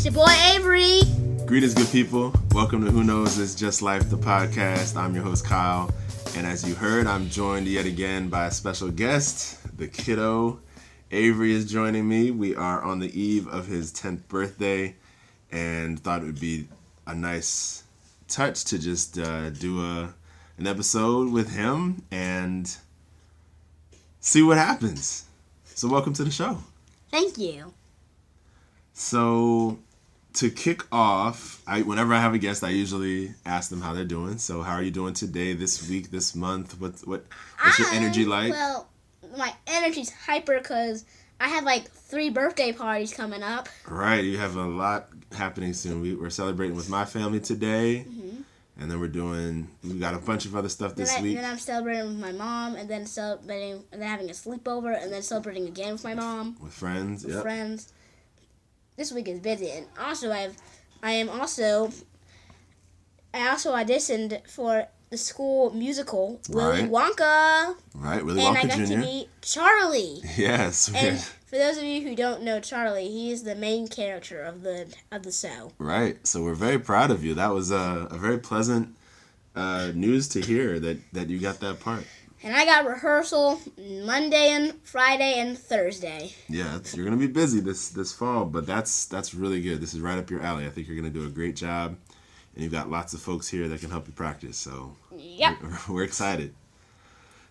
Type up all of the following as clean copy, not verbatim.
It's your boy Avery. Greetings, good people. Welcome to Who Knows It's Just Life, the podcast. I'm your host, Kyle. And as you heard, I'm joined yet again by a special guest, the kiddo. Avery is joining me. We are on the eve of his 10th birthday and thought it would be a nice touch to just do an episode with him and see what happens. So welcome to the show. Thank you. So to kick off, whenever I have a guest, I usually ask them how they're doing. So how are you doing today, this week, this month? What's your energy like? Well, my energy's hyper because I have like 3 birthday parties coming up. Right, you have a lot happening soon. We're celebrating with my family today, and then we got a bunch of other stuff this week. And then I'm celebrating with my mom, and then having a sleepover, and then celebrating again with my mom. With friends, With friends. This week is busy, and also I also auditioned for the school musical Willy Wonka. Right, Willy and Wonka Jr. And I got to meet Charlie. Yes. And for those of you who don't know Charlie, he is the main character of the show. Right. So we're very proud of you. That was a very pleasant news to hear that you got that part. And I got rehearsal Monday and Friday and Thursday. Yeah, you're gonna be busy this fall, but that's really good. This is right up your alley. I think you're gonna do a great job, and you've got lots of folks here that can help you practice. So yep, we're excited.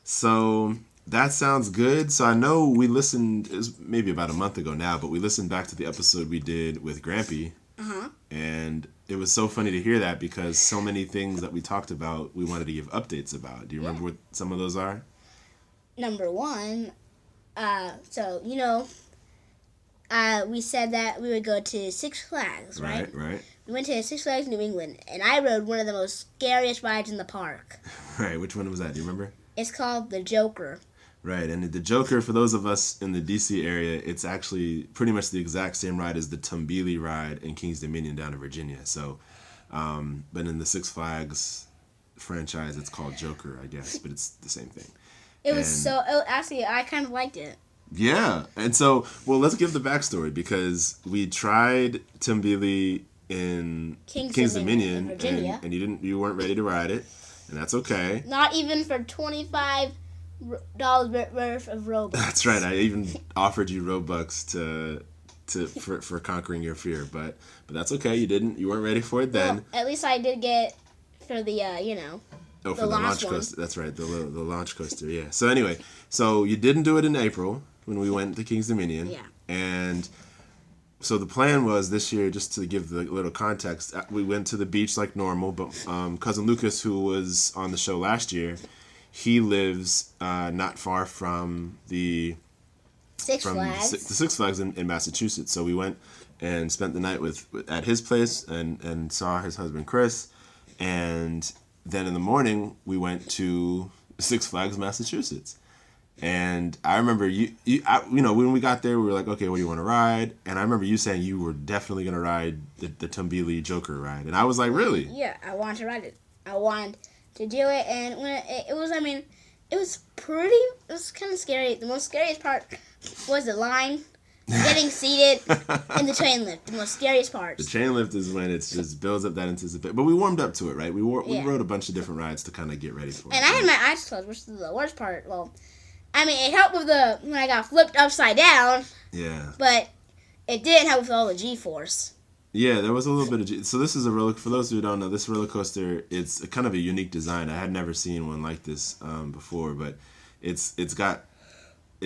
So that sounds good. So I know we listened, it was maybe about a month ago now, but we listened back to the episode we did with Grampy. And it was so funny to hear that because so many things that we talked about, we wanted to give updates about. Do you remember what some of those are? Number 1, we said that we would go to Six Flags, right? Right. We went to Six Flags New England, and I rode one of the most scariest rides in the park. Right, which one was that? Do you remember? It's called the Joker. Right, and the Joker, for those of us in the D.C. area, it's actually pretty much the exact same ride as the Tumbili ride in King's Dominion down in Virginia. So, but in the Six Flags franchise, it's called Joker, I guess, but it's the same thing. Actually, I kind of liked it. Yeah, and so, well, let's give the backstory because we tried Tumbili in King's Dominion, Virginia. and you weren't ready to ride it, and that's okay. Not even for $25 worth of Robux. That's right. I even offered you Robux for conquering your fear, but that's okay. You weren't ready for it then. Well, at least I did get for the for the launch coaster. That's right, the launch coaster. Yeah. So anyway, so you didn't do it in April when we went to King's Dominion. Yeah. And so the plan was this year, just to give the little context, we went to the beach like normal, but cousin Lucas, who was on the show last year, he lives not far from the Six Flags in Massachusetts. So we went and spent the night at his place and saw his husband Chris, and then in the morning we went to Six Flags Massachusetts. And I remember when we got there, we were like, okay, what do you want to ride? And I remember you saying you were definitely going to ride the Tumbili Joker ride. And I was like, really? Yeah, I wanted to ride it. I wanted to do it. And when it was kind of scary. The most scariest part was the line, getting seated in the chain lift. The most scariest part. The chain lift is when it just builds up that anticipation. But we warmed up to it, right? We rode a bunch of different rides to kind of get ready for it. And I had my eyes closed, which is the worst part. Well, I mean, it helped with when I got flipped upside down. Yeah. But it didn't help with all the G-force. Yeah, there was a little bit of So this is for those who don't know, this roller coaster, it's kind of a unique design. I had never seen one like this before, but it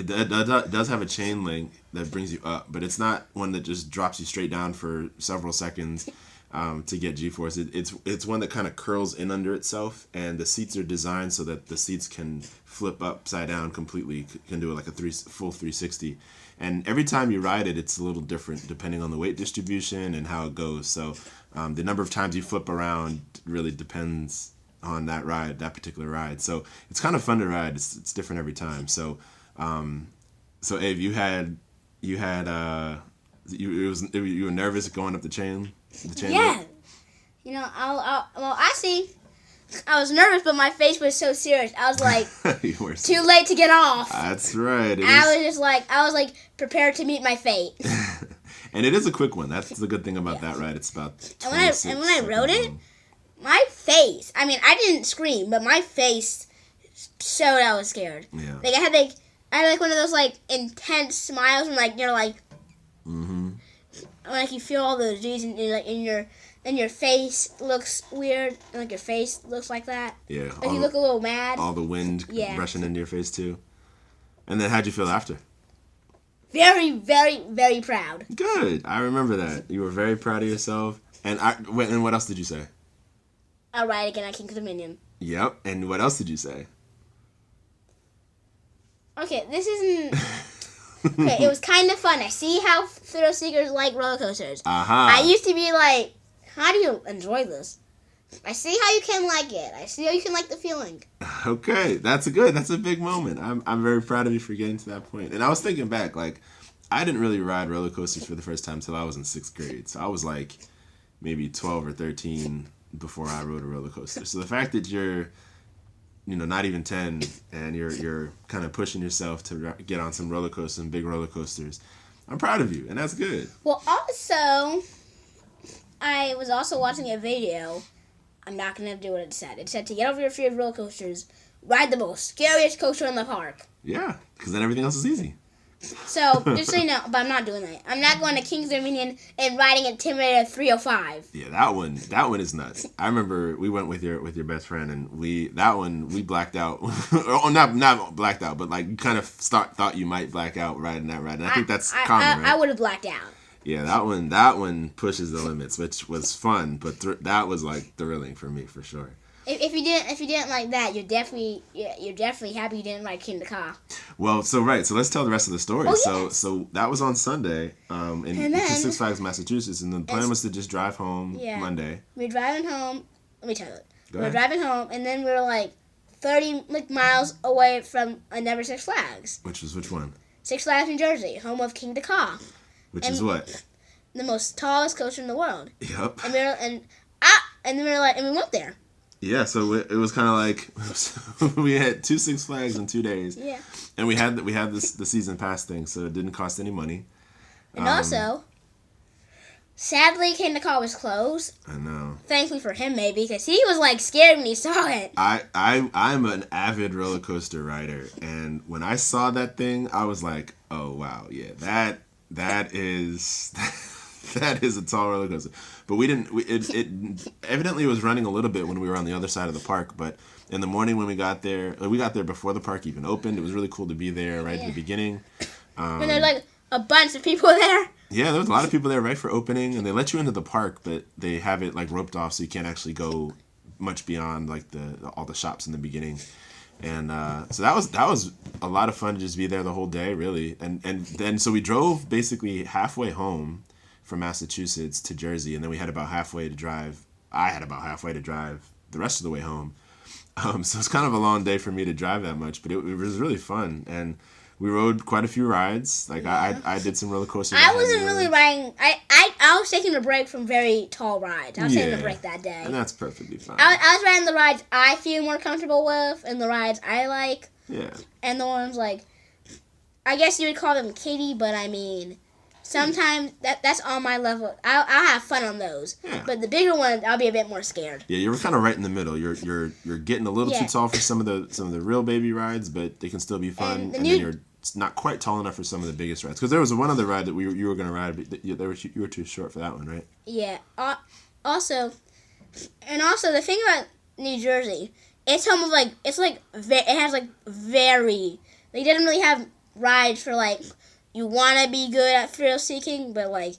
does have a chain link that brings you up, but it's not one that just drops you straight down for several seconds to get G-force. It's one that kind of curls in under itself, and the seats are designed so that the seats can flip upside down completely, can do it like a full 360. And every time you ride it, it's a little different depending on the weight distribution and how it goes. So the number of times you flip around really depends on that particular ride. So it's kind of fun to ride. It's different every time. So Abe, you were nervous going up the chain. Yeah. I was nervous, but my face was so serious. I was like, too late to get off. That's right. I was prepared to meet my fate. And it is a quick one. That's the good thing about that ride. It's about 26 and when I rode it, long. my face. I mean, I didn't scream, but my face showed I was scared. Yeah. Like I had one of those like intense smiles when like you're like. Mm-hmm. Like you feel all those G's and your face looks weird, and like your face looks like that. Yeah. Like you look a little mad. All the wind rushing into your face too. And then how'd you feel after? Very, very, very proud. Good. I remember that. You were very proud of yourself. And and what else did you say? I'll ride again at King's Dominion. Yep. And what else did you say? Okay, this isn't... Okay, it was kind of fun. I see how thrill seekers like roller coasters. I used to be like, how do you enjoy this? I see how you can like it. I see how you can like the feeling. Okay, that's a big moment. I'm very proud of you for getting to that point. And I was thinking back, like, I didn't really ride roller coasters for the first time till I was in 6th grade. So I was like maybe 12 or 13 before I rode a roller coaster. So the fact that you're, not even 10 and you're kind of pushing yourself to get on some roller coasters, some big roller coasters, I'm proud of you, and that's good. Well, also, I was also watching a video. I'm not going to do what it said. It said to get over your fear of roller coasters, ride the most scariest coaster in the park. Yeah, because then everything else is easy. So, just so you know, but I'm not doing that. I'm not going to King's Dominion and riding Intimidator 305. Yeah, that one is nuts. I remember we went with your best friend, and we blacked out. Or not blacked out, but like you kind of thought you might black out riding that ride. And I think that's common, right? I would have blacked out. Yeah, that one pushes the limits, which was fun, but that was like thrilling for me for sure. If you didn't like that, you're definitely happy you didn't ride King the Car. Well, so let's tell the rest of the story. Oh, yes. So that was on Sunday, in Six Flags, Massachusetts, and the plan was to just drive home Monday. We were driving home. Let me tell you. Go We were ahead. driving home, and then we were like 30 miles away from another Six Flags. Which one? Six Flags, New Jersey, home of King the Car. Which is what? The most tallest coaster in the world. Yep. And we went there. Yeah, so it was kind of like we had 2 Six Flags in 2 days. Yeah. And we had the season pass thing, so it didn't cost any money. And also, sadly, King the Car was closed. I know. Thankfully for him, maybe, because he was like scared when he saw it. I'm an avid roller coaster rider, and when I saw that thing, I was like, oh wow, yeah, that is. That is a tall roller coaster. But it evidently was running a little bit when we were on the other side of the park. But in the morning when we got there before the park even opened. It was really cool to be there right at the beginning. And there's like a bunch of people there. Yeah, there was a lot of people there right for opening. And they let you into the park, but they have it like roped off so you can't actually go much beyond like all the shops in the beginning. And so that was a lot of fun to just be there the whole day, really. And then so we drove basically halfway home from Massachusetts to Jersey, and then we had about halfway to drive. I had about halfway to drive the rest of the way home. So it's kind of a long day for me to drive that much, but it was really fun, and we rode quite a few rides. Like I did some roller coasters. I wasn't really riding. I was taking a break from very tall rides. I was taking a break that day, and that's perfectly fine. I was riding the rides I feel more comfortable with, and the rides I like. Yeah. And the ones like, I guess you would call them kiddie, but I mean. Sometimes that's on my level. I'll have fun on those, but the bigger ones I'll be a bit more scared. Yeah, you were kind of right in the middle. You're getting a little too tall for some of the real baby rides, but they can still be fun. And then you're not quite tall enough for some of the biggest rides. Because there was one other ride that you were going to ride, but you were too short for that one, right? Yeah. Also, the thing about New Jersey, it's home of like it has like very they didn't really have rides for like. You want to be good at thrill seeking, but like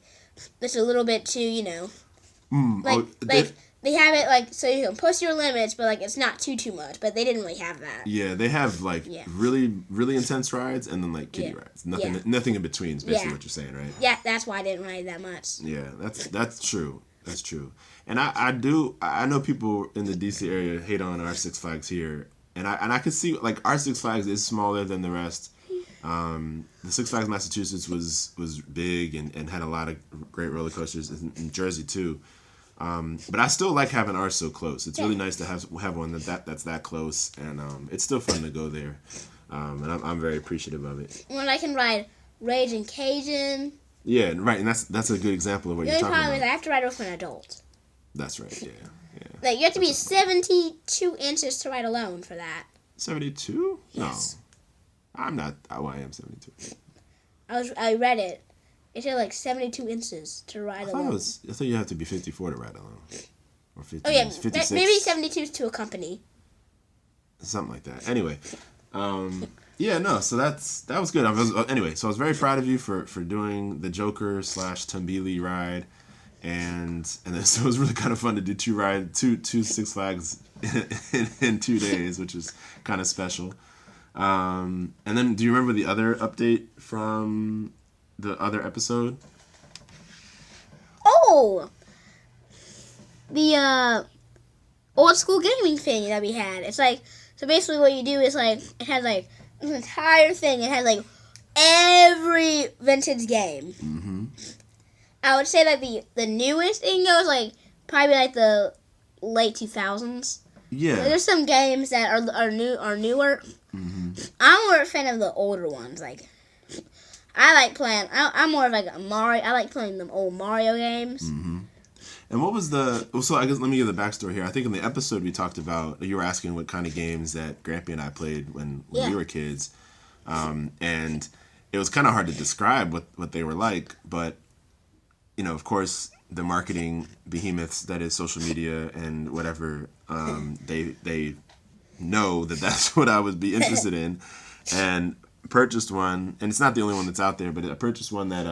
it's a little bit too, they have it like so you can push your limits, but like it's not too much. But they didn't really have that. Yeah, they have like really really intense rides and then like kiddie rides. Nothing in between is basically what you're saying, right? Yeah, that's why I didn't ride that much. Yeah, that's true. That's true. And I know people in the DC area hate on our Six Flags here, and I can see like our Six Flags is smaller than the rest. The Six Flags Massachusetts was big and had a lot of great roller coasters in Jersey too. But I still like having ours so close. It's really nice to have one that's that close, and it's still fun to go there. And I'm very appreciative of it. When I can ride Raging Cajun, Yeah, right, and that's a good example of what The you're only talking problem about. is I have to ride with an adult. That's right. Yeah. Like, you have to be 72 inches to ride alone for that. 72? Yes. No, I'm not. Oh, I am 72. I read it. It said like 72 inches to ride alone. I thought you have to be 54 to ride alone, or 50. Oh yeah, 56. maybe 72 is to accompany. Something like that. Anyway, yeah, no. So that was good. Anyway, so I was very proud of you for doing the Joker / Tumbili ride, and then so it was really kind of fun to do two Six Flags in 2 days, which is kind of special. And then, do you remember the other update from the other episode? Oh, the old school gaming thing that we had. It's like, so basically what you do is like, it has like an entire thing. It has like every vintage game. Mm-hmm. I would say that the newest thing goes like probably like the late 2000s. Yeah. There's some games that are newer. Mm-hmm. I'm more a fan of the older ones. Like, I like playing. I'm more of like a Mario. I like playing them old Mario games. Mm-hmm. And what was so I guess let me give the backstory here. I think in the episode we talked about, you were asking what kind of games that Grampy and I played when we were kids. And it was kind of hard to describe what they were like, but, you know, of course, the marketing behemoths that is social media and whatever, they know that that's what I would be interested in, and purchased one. And it's not the only one that's out there, but I purchased one that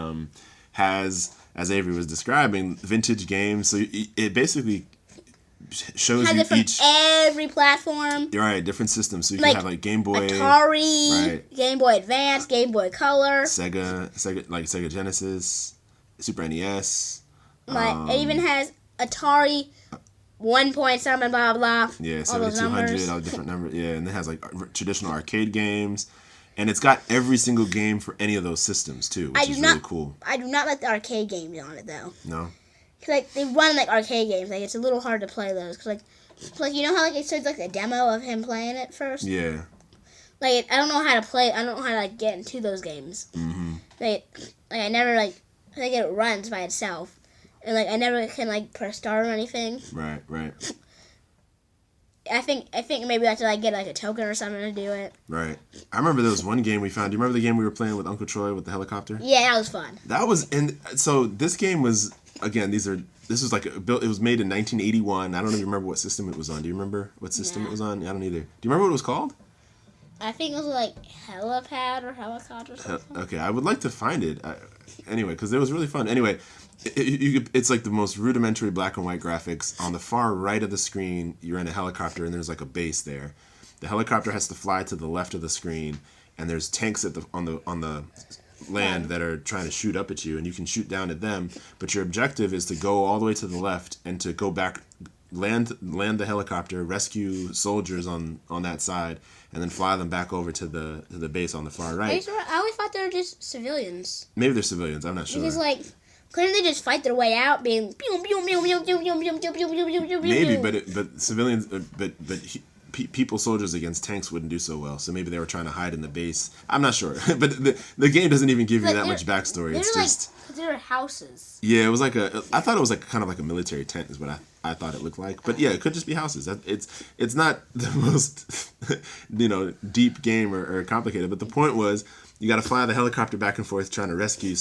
has, as Avery was describing, vintage games. So it basically shows you every platform. Right, different systems. So you can have like Game Boy, Atari, right, Game Boy Advance, Game Boy Color, Sega Genesis, Super NES. It even has Atari 1 point something, blah blah. Yeah, 7200, all the different numbers. Yeah, and it has like traditional arcade games, and it's got every single game for any of those systems too, which is really cool. I do not like the arcade games on it though. No. Cause like they run like arcade games, like it's a little hard to play those. Cause like you know how like it shows like a demo of him playing it first. Yeah. Like I don't know how to play. I don't know how to like get into those games. Mm-hmm. Like I never like I think it runs by itself, and like I never can like press start or anything. Right. I think maybe I have to like get like a token or something to do it. Right. I remember there was one game we found. Do you remember the game we were playing with Uncle Troy with the helicopter? Yeah, that was fun. That was, and so this game was, again, this was like it was made in 1981. I don't even remember what system it was on. Do you remember what system it was on? I don't either. Do you remember what it was called? I think it was like Helipad or Helicopter or something. Okay, I would like to find it. Anyway, because it was really fun. Anyway, it's like the most rudimentary black and white graphics. On the far right of the screen, you're in a helicopter, and there's like a base there. The helicopter has to fly to the left of the screen, and there's tanks on the land that are trying to shoot up at you, and you can shoot down at them. But your objective is to go all the way to the left and to go back, land the helicopter, rescue soldiers on that side, and then fly them back over to the base on the far right. I always thought they were just civilians. Maybe they're civilians. I'm not sure. Because like, couldn't they just fight their way out, being pew pew pew pew pew pew pew pew pew pew pew? Maybe, but civilians, people soldiers against tanks wouldn't do so well. So maybe they were trying to hide in the base. I'm not sure. But the game doesn't even give you that much backstory. It's just they're houses. Yeah, it was like I thought it was like kind of like a military tent is what I thought it looked like. But yeah, it could just be houses. It's not the most deep game or complicated. But the point was you got to fly the helicopter back and forth trying to rescue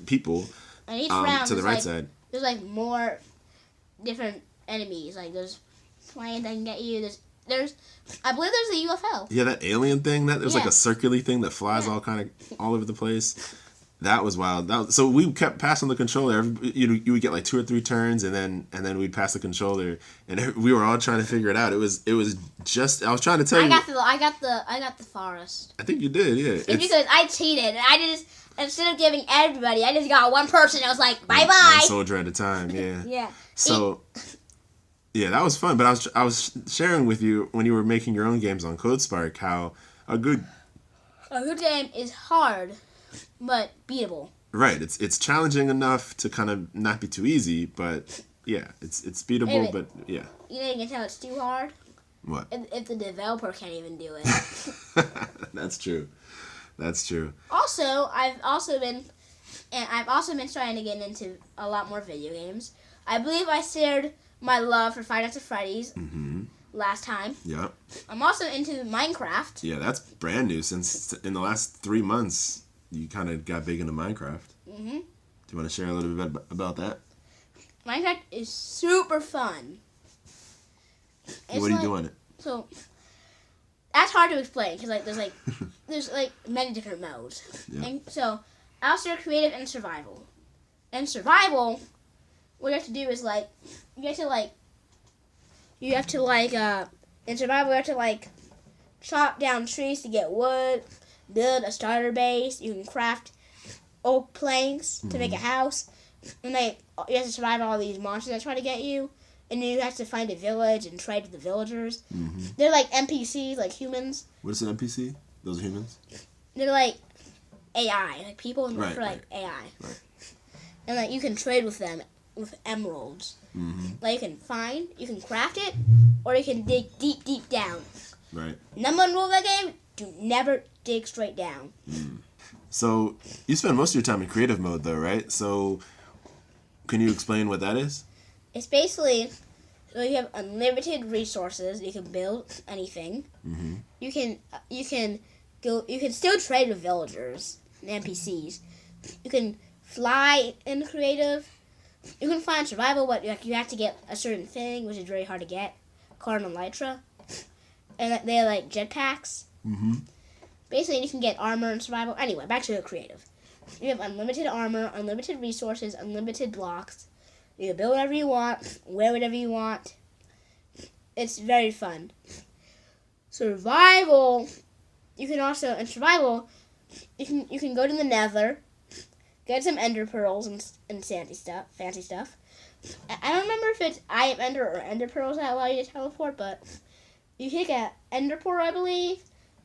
people and each round, to the right side. There's like more different enemies. Like there's planes that can get you. I believe there's a UFO. Yeah, that alien thing. That it was like a circular thing that flies all over the place. That was wild. So we kept passing the controller. You would get like 2 or 3 turns, and then we'd pass the controller, and we were all trying to figure it out. It was just. I was trying to tell you. I got the forest. I think you did. Yeah. It's because I cheated. Instead of giving everybody, I just got one person. I was like, bye bye. One soldier at a time. Yeah. Yeah. So. Yeah, that was fun. But I was sharing with you when you were making your own games on CodeSpark how a good game is hard, but beatable. Right. It's challenging enough to kind of not be too easy, but yeah, it's beatable. But yeah. You know you can tell it's too hard. What? If the developer can't even do it. That's true. Also, I've also been And I've also been trying to get into a lot more video games. I believe I shared my love for Five Nights at Freddy's last time. Yep. I'm also into Minecraft. Yeah, that's brand new. Since in the last 3 months, you kind of got big into Minecraft. Mm-hmm. Do you want to share a little bit about that? Minecraft is super fun. What do you do on it? So that's hard to explain because there's many different modes. Yeah. And so I'll start creative and survival. And survival, what you have to do is in survival you have to chop down trees to get wood, build a starter base. You can craft oak planks to make a house, and you have to survive all these monsters that try to get you. And then you have to find a village and trade with the villagers. Mm-hmm. They're like NPCs, like humans. What is an NPC? Those are humans? They're like AI, like people for AI. Right. And you can trade with them with emeralds. Mm-hmm. You can craft it, or you can dig deep, deep down. Right. Number one rule of that game, do never dig straight down. Mm. So you spend most of your time in creative mode though, right? So can you explain what that is? It's basically, so you have unlimited resources. You can build anything. Mm-hmm. You can still trade with villagers and NPCs. You can fly in creative. You can fly in survival, but you have to get a certain thing, which is very hard to get, called an elytra. And they are like jetpacks. Mm-hmm. Basically, you can get armor in survival. Anyway, back to the creative. You have unlimited armor, unlimited resources, unlimited blocks. You can build whatever you want, wear whatever you want. It's very fun. Survival. You can also, in survival, you can go to the nether, get some ender pearls and fancy stuff. I don't remember if it's Eye of Ender or ender pearls that allow you to teleport, but you take an ender pearl, I believe,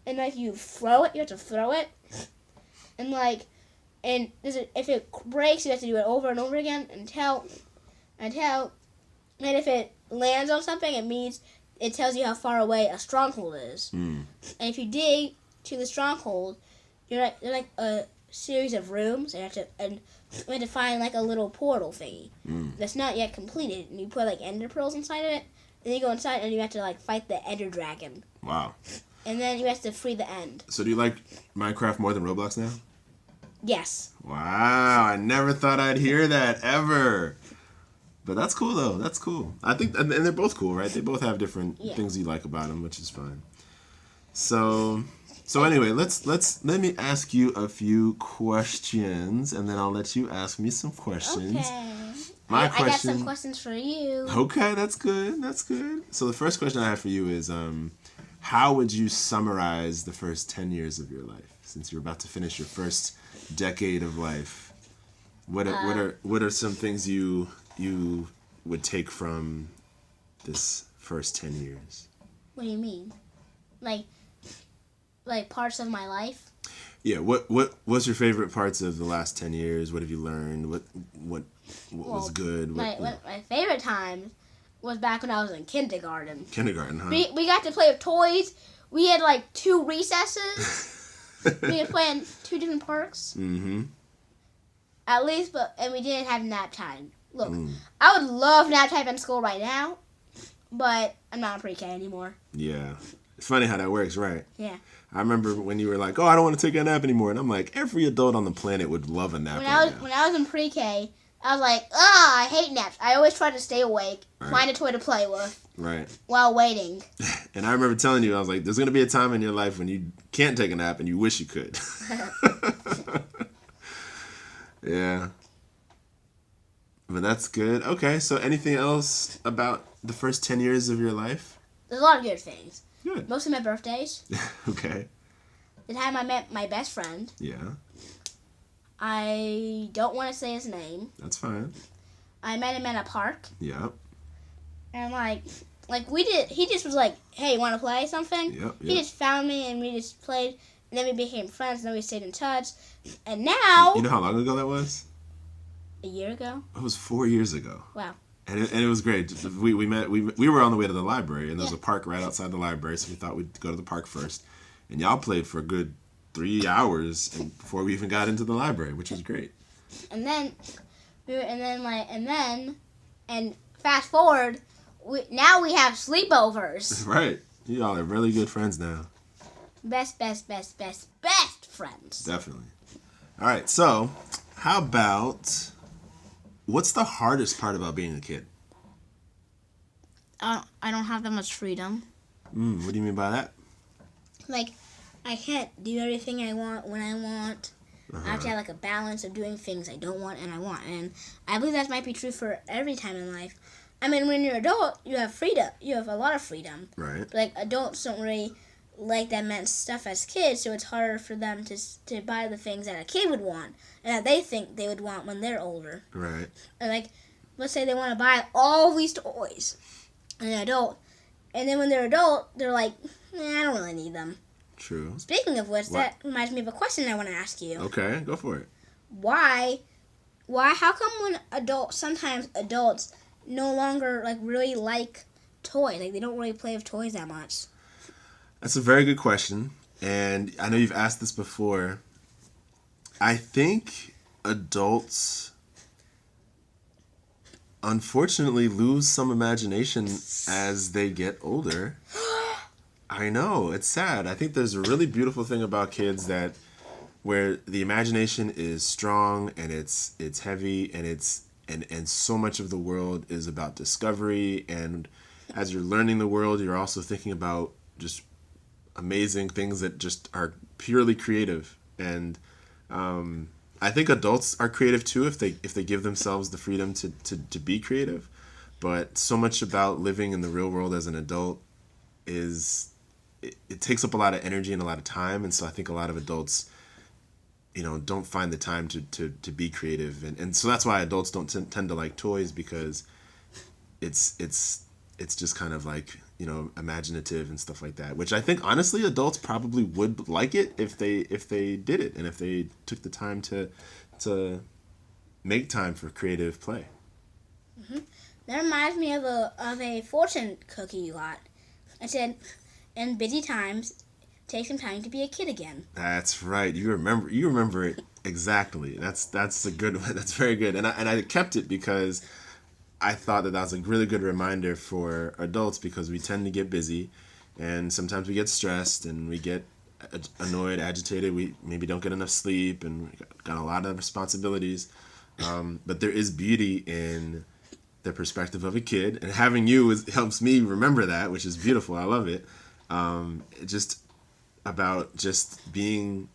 and you throw it. You have to throw it, and if it breaks, you have to do it over and over again until if it lands on something, it tells you how far away a stronghold is. Mm. And if you dig to the stronghold, they're like a series of rooms. You have to find a little portal thingy that's not yet completed, and you put ender pearls inside of it. Then you go inside and you have to fight the ender dragon. Wow. And then you have to free the end. So do you like Minecraft more than Roblox now? Yes. Wow, I never thought I'd hear that ever. But that's cool though. That's cool. I think, and they're both cool, right? They both have different things you like about them, which is fine. So anyway, let me ask you a few questions, and then I'll let you ask me some questions. Okay. I got some questions for you. Okay, that's good. That's good. So the first question I have for you is, how would you summarize the first 10 years of your life, since you're about to finish your first decade of life? What are some things you would take from this first 10 years? What do you mean? Like parts of my life? Yeah, what's your favorite parts of the last 10 years? What have you learned? What was good? My favorite time was back when I was in kindergarten. Kindergarten, huh? We got to play with toys. We had 2 recesses. We could play in 2 different parks. Mm-hmm. At least, and we didn't have nap time. Look, I would love nap time in school right now, but I'm not in pre-K anymore. Yeah. It's funny how that works, right? Yeah. I remember when you were like, I don't want to take a nap anymore. And I'm like, every adult on the planet would love a nap When I was in pre-K, I was like, I hate naps. I always try to stay awake, find a toy to play with. Right. While waiting. And I remember telling you, I was like, there's going to be a time in your life when you can't take a nap and you wish you could. Yeah. But that's good. Okay, so anything else about the first 10 years of your life? There's a lot of good things. Good. Mostly my birthdays. Okay. The time I met my best friend. Yeah. I don't want to say his name. That's fine. I met him at a park. Yeah. And he just was like, hey, want to play something? Yep. He just found me and we just played. And then we became friends and then we stayed in touch. And now... You know how long ago that was? A year ago. It was 4 years ago. Wow. And it was great. We met. We were on the way to the library, and there was a park right outside the library, so we thought we'd go to the park first. And y'all played for a good 3 hours before we even got into the library, which was great. And then fast forward, now we have sleepovers. Right. You all are really good friends now. Best friends. Definitely. All right. So, how about what's the hardest part about being a kid? I don't have that much freedom. What do you mean by that? Like, I can't do everything I want when I want. I have to have like a balance of doing things I don't want and I want. And I believe that might be true for every time in life. I mean, when you're an adult, you have freedom. You have a lot of freedom. Right. But, like, adults don't really like that meant stuff as kids, so it's harder for them to buy the things that a kid would want and that they think they would want when they're older. Right. And, like, let's say they want to buy all these toys, and they're adult, and then when they're adult, they're like, I don't really need them. True. Speaking of which, that reminds me of a question I want to ask you. Okay, go for it. How come when sometimes adults no longer, like, really like toys? Like, they don't really play with toys that much. That's a very good question, and I know you've asked this before. I think adults unfortunately lose some imagination as they get older. I know, it's sad. I think there's a really beautiful thing about kids where the imagination is strong and it's heavy and so much of the world is about discovery, and as you're learning the world, you're also thinking about just amazing things that just are purely creative. And I think adults are creative too if they give themselves the freedom to be creative. But so much about living in the real world as an adult is it takes up a lot of energy and a lot of time, and so I think a lot of adults don't find the time to be creative, and so that's why adults don't tend to like toys, because it's just kind of like imaginative and stuff like that, which I think honestly adults probably would like it if they did it and if they took the time to make time for creative play. Mm-hmm. That reminds me of a fortune cookie you got. It said, in busy times, take some time to be a kid again. That's right. You remember it exactly. That's a good one. That's very good. And I kept it because I thought that was a really good reminder for adults, because we tend to get busy and sometimes we get stressed and we get annoyed, agitated. We maybe don't get enough sleep and we got a lot of responsibilities. But there is beauty in the perspective of a kid, and having you helps me remember that, which is beautiful. I love it. Just about just being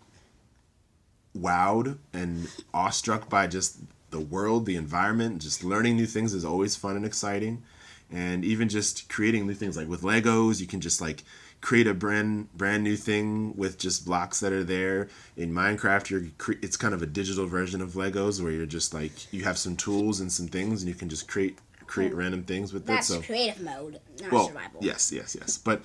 wowed and awestruck by just the world, the environment. Just learning new things is always fun and exciting, and even just creating new things, like with Legos, you can just like create a brand new thing with just blocks that are there. In Minecraft, it's kind of a digital version of Legos, where you're just like, you have some tools and some things and you can just create random things with it. That's creative mode, not survival. Yes. But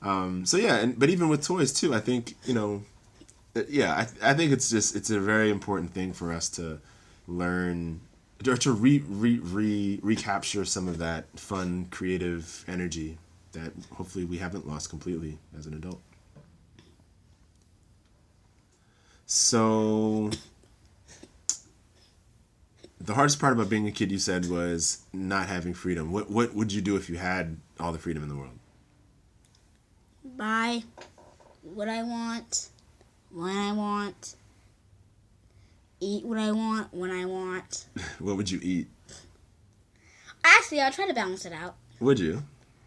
but even with toys too, I think I think it's a very important thing for us to learn, or to recapture some of that fun, creative energy that hopefully we haven't lost completely as an adult. So the hardest part about being a kid, you said, was not having freedom. What would you do if you had all the freedom in the world? Buy what I want, when I want, eat what I want, when I want. What would you eat? Actually, I'll try to balance it out. Would you?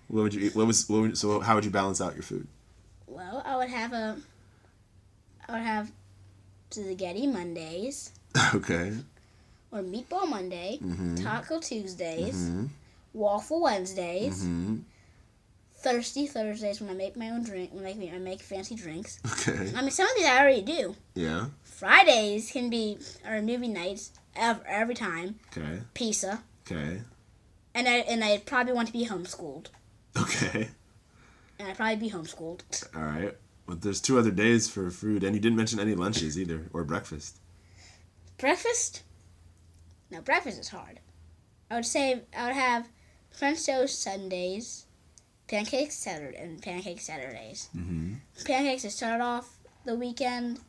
What would you eat? So how would you balance out your food? Well, I would have spaghetti Mondays. Okay. Or meatball Monday, mm-hmm. Taco Tuesdays, mm-hmm. Waffle Wednesdays, mm-hmm. Thirsty Thursdays when I make my own drink, I make fancy drinks. Okay. I mean, some of these I already do. Yeah. Fridays are movie nights every time. Okay. Pizza. Okay. And I probably want to be homeschooled. Okay. And I'd probably be homeschooled. All right. Well, there's 2 other days for food, and you didn't mention any lunches either, or breakfast. Breakfast? No, breakfast is hard. I would have French toast Sundays, pancakes Saturdays. Mm-hmm. Pancakes to start off the weekend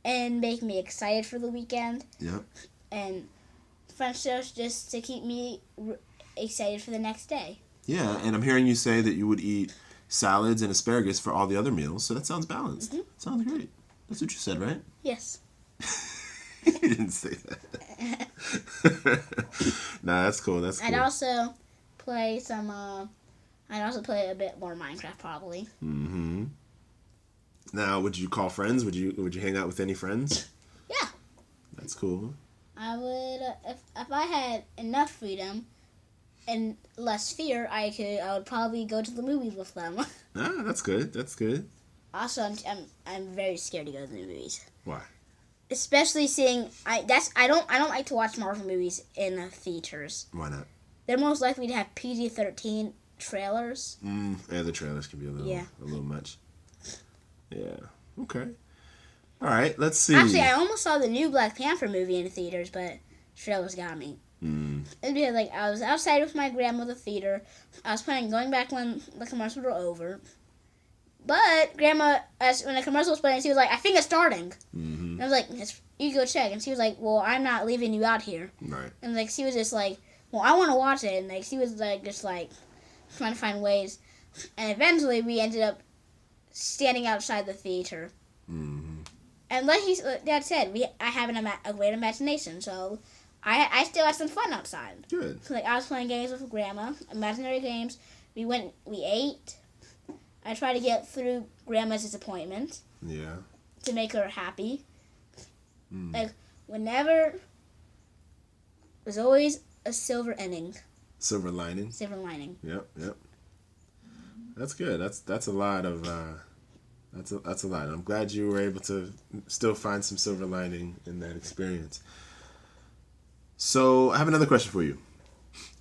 and make me excited for the weekend. Yep. and French toast just to keep me excited for the next day. Yeah, and I'm hearing you say that you would eat salads and asparagus for all the other meals, so that sounds balanced. Mm-hmm. Sounds great. That's what you said, right? Yes. You didn't say that. Nah, that's cool. That's cool. I'd also play a bit more Minecraft probably. Mm-hmm. Now, would you call friends? Would you hang out with any friends? Yeah. That's cool. I would if I had enough freedom and less fear, I would probably go to the movies with them. Ah, that's good. That's good. Also, I'm very scared to go to the movies. Why? Especially seeing I don't like to watch Marvel movies in theaters. Why not? They're most likely to have PG-13 trailers. Yeah, the trailers can be a little much. Yeah. Okay. All right. Let's see. Actually, I almost saw the new Black Panther movie in the theaters, but trailers got me. It'd be like I was outside with my grandma at the theater. I was planning on going back when the commercials were over. But Grandma, when the commercial was playing, she was like, I think it's starting. Mm-hmm. And I was like, you go check. And she was like, well, I'm not leaving you out here. Right. And like she was just like, well, I want to watch it. And like she was like just like trying to find ways. And eventually we ended up standing outside the theater. Mm-hmm. And like Dad said, I have a great imagination. So I still had some fun outside. Good. So, like I was playing games with Grandma, imaginary games. We ate. I tried to get through Grandma's disappointment. Yeah. To make her happy. Like, whenever... There's always a silver ending. Silver lining. Silver lining. Yep. That's good. That's a lot of... That's a lot. I'm glad you were able to still find some silver lining in that experience. So, I have another question for you.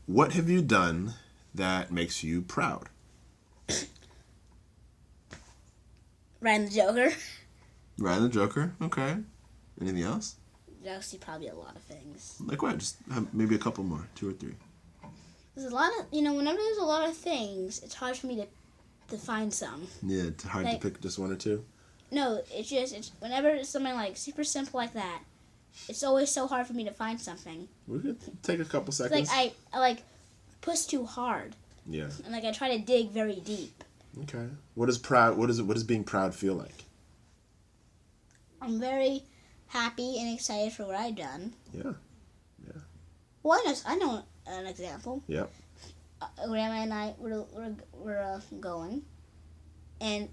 What have you done that makes you proud? Riding the Joker. Riding the Joker. Okay. Anything else? Actually, probably a lot of things. Like what? Just maybe a couple more. 2 or 3. There's a lot of... whenever there's a lot of things, it's hard for me to find some. Yeah, it's hard to pick just 1 or 2? No, it's whenever it's something like super simple like that, it's always so hard for me to find something. We could take a couple seconds. Like I push too hard. Yeah. And I try to dig very deep. Okay. What does being proud feel like? I'm very happy and excited for what I've done. Yeah. Well, I know an example. Yep. Grandma and I were going, and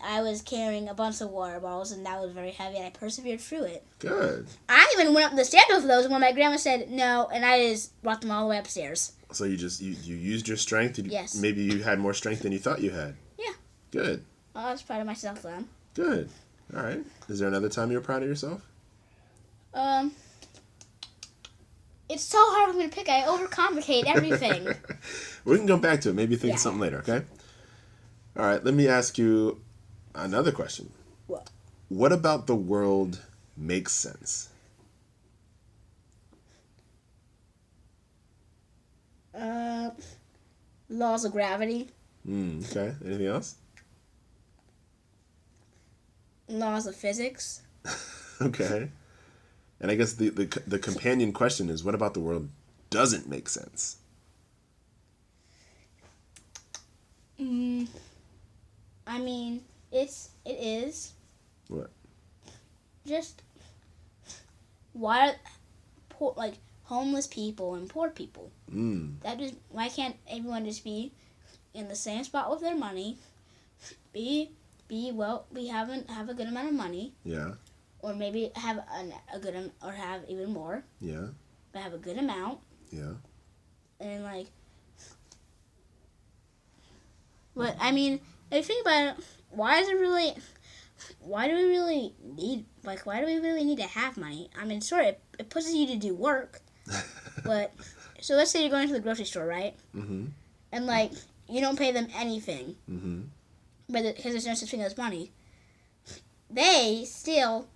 I was carrying a bunch of water bottles, and that was very heavy, and I persevered through it. Good. I even went up the stairs with those when my grandma said no, and I just brought them all the way upstairs. So you used your strength? Yes. Maybe you had more strength than you thought you had? Yeah. Good. I was proud of myself then. Good. All right. Is there another time you're proud of yourself? It's so hard for me to pick. I overcomplicate everything. We can go back to it. Maybe think of something later, okay? All right. Let me ask you another question. What? What about the world makes sense? Laws of gravity. Okay. Anything else? Laws of physics. Okay. And I guess the companion question is, what about the world doesn't make sense? It is. What? Just why homeless people and poor people. Why can't everyone just be in the same spot with their money? We have a good amount of money. Yeah. Or maybe have or have even more. Yeah. But have a good amount. Yeah. And but if you think about it, why do we really need to have money? Sure, it pushes you to do work. But so let's say you're going to the grocery store, right? Mm-hmm. And you don't pay them anything. Mm-hmm. But because there's no such thing as money, they still.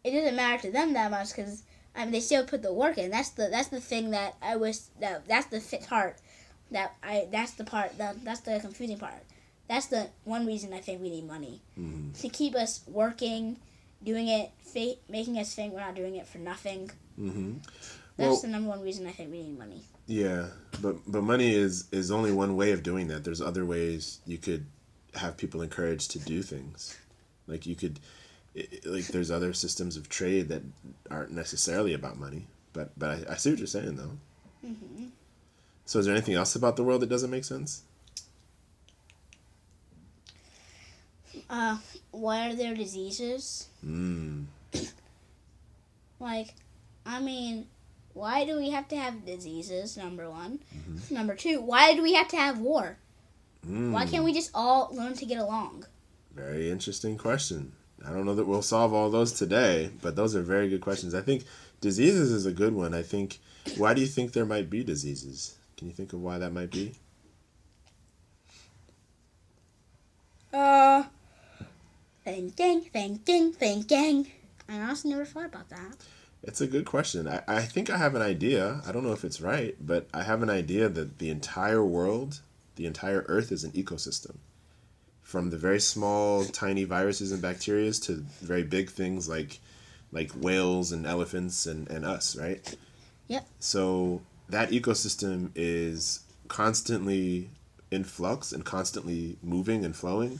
It doesn't matter to them that much because they still put the work in. That's the thing that I wish that's the part that's the confusing part. That's the one reason I think we need money to keep us working making us think we're not doing it for nothing. Mm-hmm. That's the number one reason I think we need money. Yeah, but money is only one way of doing that. There's other ways you could have people encouraged to do things. Like you could, like there's other systems of trade that aren't necessarily about money. But I see what you're saying though. Mm-hmm. So is there anything else about the world that doesn't make sense? Why are there diseases? Like, I mean, why do we have to have diseases, number one? Mm-hmm. Number two, why do we have to have war? Why can't we just all learn to get along? Very interesting question. I don't know that we'll solve all those today, but those are very good questions. I think diseases is a good one. I think, why do you think there might be diseases? Can you think of why that might be? Thinking. I honestly never thought about that. It's a good question. I think I have an idea. I don't know if it's right, but I have an idea that the entire world, the entire Earth is an ecosystem. From the very small, tiny viruses and bacteria to very big things like whales and elephants and us, right? Yep. So that ecosystem is constantly in flux and constantly moving and flowing,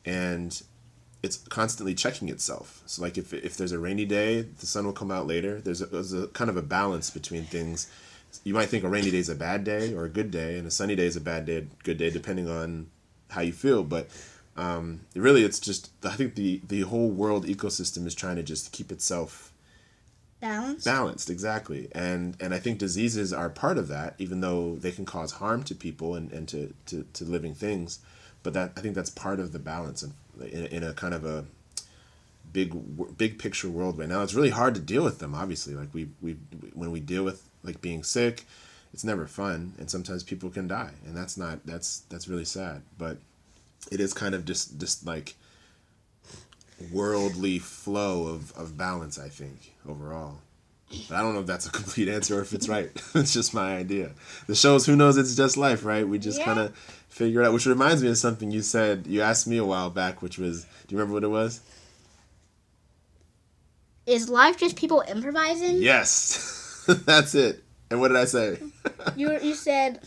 and it's constantly checking itself. So like if there's a rainy day, the sun will come out later. There's a kind of a balance between things. You might think a rainy day is a bad day or a good day, and a sunny day is a bad day, good day, depending on how you feel. But really, it's just, I think the whole world ecosystem is trying to just keep itself balanced, exactly. And I think diseases are part of that, even though they can cause harm to people and to living things. But I think that's part of the balance in a kind of a big picture world right now. It's really hard to deal with them, obviously. Like when we deal with like being sick, it's never fun, and sometimes people can die, and that's really sad. But it is kind of just like worldly flow of balance, I think, overall. But I don't know if that's a complete answer or if it's right. It's just my idea. The show's Who Knows It's Just Life, right? We just kind of figure it out, which reminds me of something you asked me a while back, which was, do you remember what it was? Is life just people improvising? Yes. That's it. And what did I say? You said,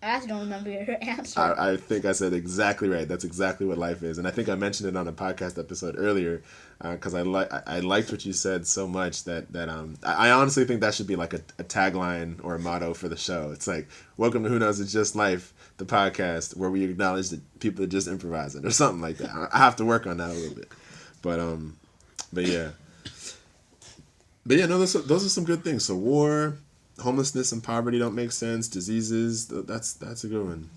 I actually don't remember your answer. I think I said exactly right. That's exactly what life is. And I think I mentioned it on a podcast episode earlier because I liked what you said so much that I honestly think that should be like a tagline or a motto for the show. It's like, welcome to Who Knows It's Just Life, the podcast where we acknowledge that people are just improvising or something like that. I have to work on that a little bit. But yeah. But yeah, no, those are some good things. So war, homelessness and poverty don't make sense. Diseases, that's a good one.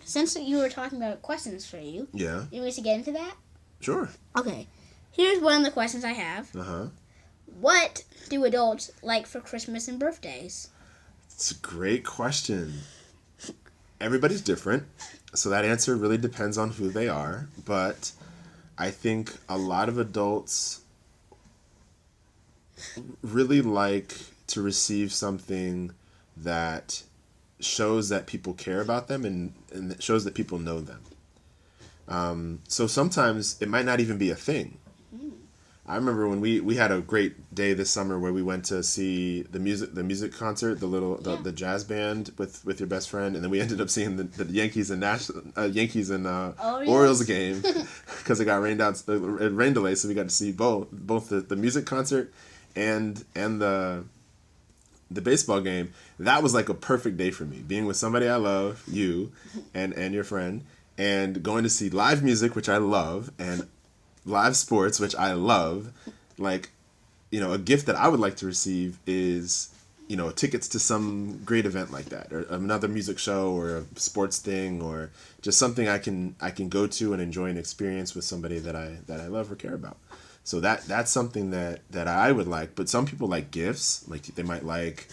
Since you were talking about questions for you, yeah, you want me to get into that? Sure. Okay, here's one of the questions I have. What do adults like for Christmas and birthdays? It's a great question. Everybody's different, so that answer really depends on who they are. But I think a lot of adults really like to receive something that shows that people care about them and that shows that people know them. So sometimes it might not even be a thing. I remember when we had a great day this summer where we went to see the music concert, the jazz band with your best friend, and then we ended up seeing the Yankees and Orioles game because it got rain delay, so we got to see both the music concert and the baseball game. That was like a perfect day for me, being with somebody I love, you and your friend, and going to see live music, which I love, and live sports, which I love. Like, a gift that I would like to receive is, tickets to some great event like that, or another music show, or a sports thing, or just something I can go to and enjoy an experience with somebody that I love or care about. So that's something that I would like. But some people like gifts. Like they might like,